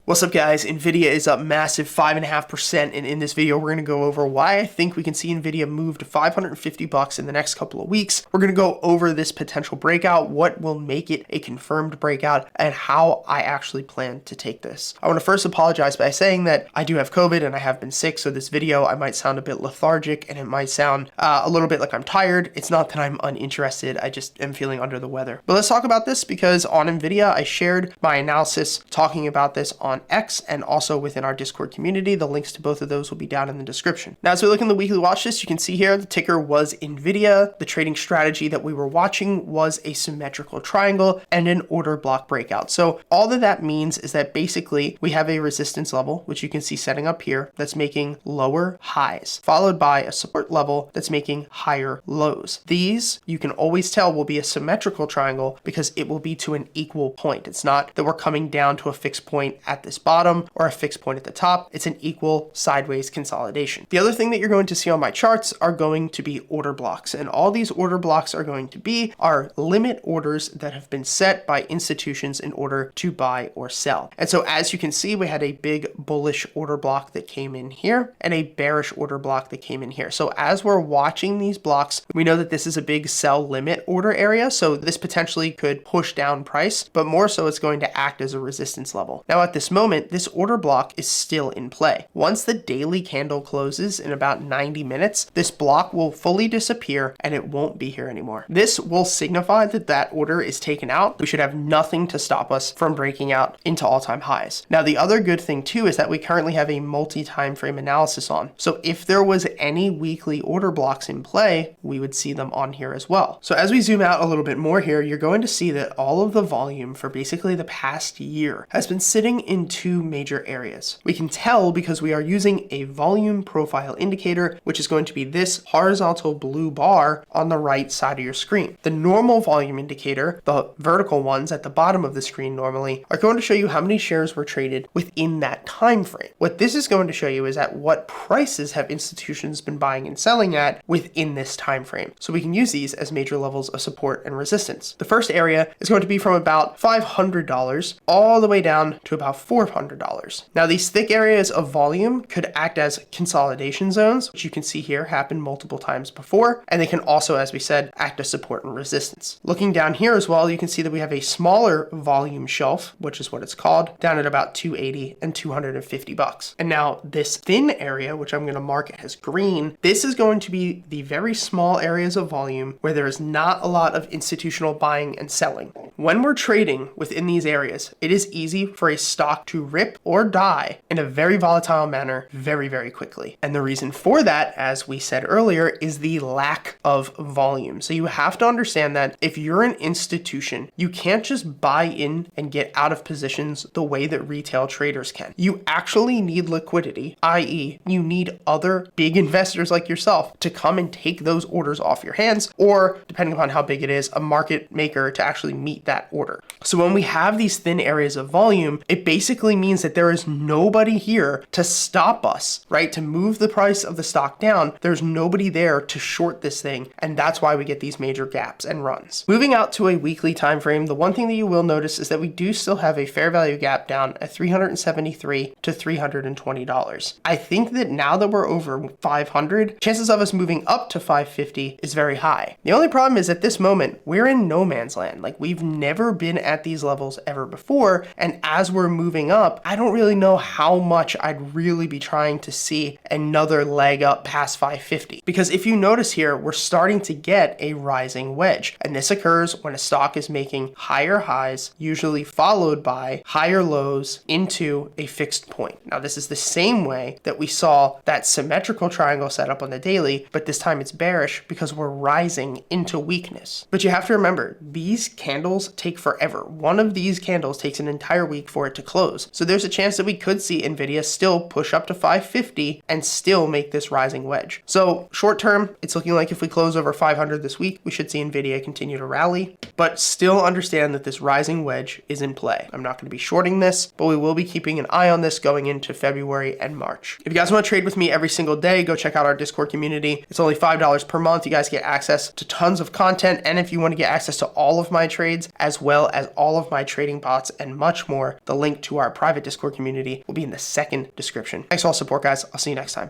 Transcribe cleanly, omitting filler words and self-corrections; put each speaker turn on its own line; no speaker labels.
What's up guys, Nvidia is up massive 5.5%, and in this video we're going to go over why I think we can see Nvidia move to $550 in the next couple of weeks. We're going to go over this potential breakout, what will make it a confirmed breakout, and how I actually plan to take this. I want to first apologize by saying that I do have COVID and I have been sick, so this video I might sound a bit lethargic and it might sound a little bit like I'm tired. It's not that I'm uninterested, I just am feeling under the weather. But let's talk about this because on Nvidia I shared my analysis talking about this on X and also within our Discord community. The links to both of those will be down in the description. Now, as we look in the weekly watch list, you can see here the ticker was Nvidia. The trading strategy that we were watching was a symmetrical triangle and an order block breakout. So all that means is that basically we have a resistance level, which you can see setting up here, that's making lower highs, followed by a support level that's making higher lows. These, you can always tell, will be a symmetrical triangle because it will be to an equal point. It's not that we're coming down to a fixed point at this bottom or a fixed point at the top. It's an equal sideways consolidation. The other thing that you're going to see on my charts are going to be order blocks, and all these order blocks are going to be our limit orders that have been set by institutions in order to buy or sell. And so as you can see, we had a big bullish order block that came in here and a bearish order block that came in here. So as we're watching these blocks, we know that this is a big sell limit order area. So this potentially could push down price, but more so it's going to act as a resistance level. Now at this moment, this order block is still in play. Once the daily candle closes in about 90 minutes, this block will fully disappear and it won't be here anymore. This will signify that that order is taken out. We should have nothing to stop us from breaking out into all-time highs. Now, the other good thing too is that we currently have a multi-time frame analysis on. So if there was any weekly order blocks in play, we would see them on here as well. So as we zoom out a little bit more here, you're going to see that all of the volume for basically the past year has been sitting in two major areas. We can tell because we are using a volume profile indicator, which is going to be this horizontal blue bar on the right side of your screen. The normal volume indicator, the vertical ones at the bottom of the screen normally, are going to show you how many shares were traded within that time frame. What this is going to show you is at what prices have institutions been buying and selling at within this time frame. So we can use these as major levels of support and resistance. The first area is going to be from about $500 all the way down to about $400. Now, these thick areas of volume could act as consolidation zones, which you can see here happen multiple times before, and they can also, as we said, act as support and resistance. Looking down here as well, you can see that we have a smaller volume shelf, which is what it's called, down at about $280 and $250. And now this thin area, which I'm going to mark as green, this is going to be the very small areas of volume where there is not a lot of institutional buying and selling. When we're trading within these areas, it is easy for a stock to rip or die in a very volatile manner very, very quickly. And the reason for that, as we said earlier, is the lack of volume. So you have to understand that if you're an institution, you can't just buy in and get out of positions the way that retail traders can. You actually need liquidity, i.e. you need other big investors like yourself to come and take those orders off your hands, or depending upon how big it is, a market maker to actually meet that order. So when we have these thin areas of volume, it basically means that there is nobody here to stop us, right? To move the price of the stock down. There's nobody there to short this thing. And that's why we get these major gaps and runs. Moving out to a weekly time frame, the one thing that you will notice is that we do still have a fair value gap down at $373 to $320. I think that now that we're over 500, chances of us moving up to 550 is very high. The only problem is at this moment, we're in no man's land. Like, we've never been at these levels ever before. And as we're moving up, I don't really know how much I'd really be trying to see another leg up past 550. Because if you notice here, we're starting to get a rising wedge. And this occurs when a stock is making higher highs, usually followed by higher lows into a fixed point. Now, this is the same way that we saw that symmetrical triangle set up on the daily, but this time it's bearish because we're rising into weakness. But you have to remember, these candles take forever. One of these candles takes an entire week for it to close. So there's a chance that we could see Nvidia still push up to 550 and still make this rising wedge. So short term, it's looking like if we close over 500 this week, we should see Nvidia continue to rally, but still understand that this rising wedge is in play. I'm not going to be shorting this, but we will be keeping an eye on this going into February and March. If you guys want to trade with me every single day, go check out our Discord community. It's only $5 per month. You guys get access to tons of content. And if you want to get access to all of my trades, as well as all of my trading bots and much more, the link to our private Discord community will be in the second description. Thanks for all the support, guys. I'll see you next time.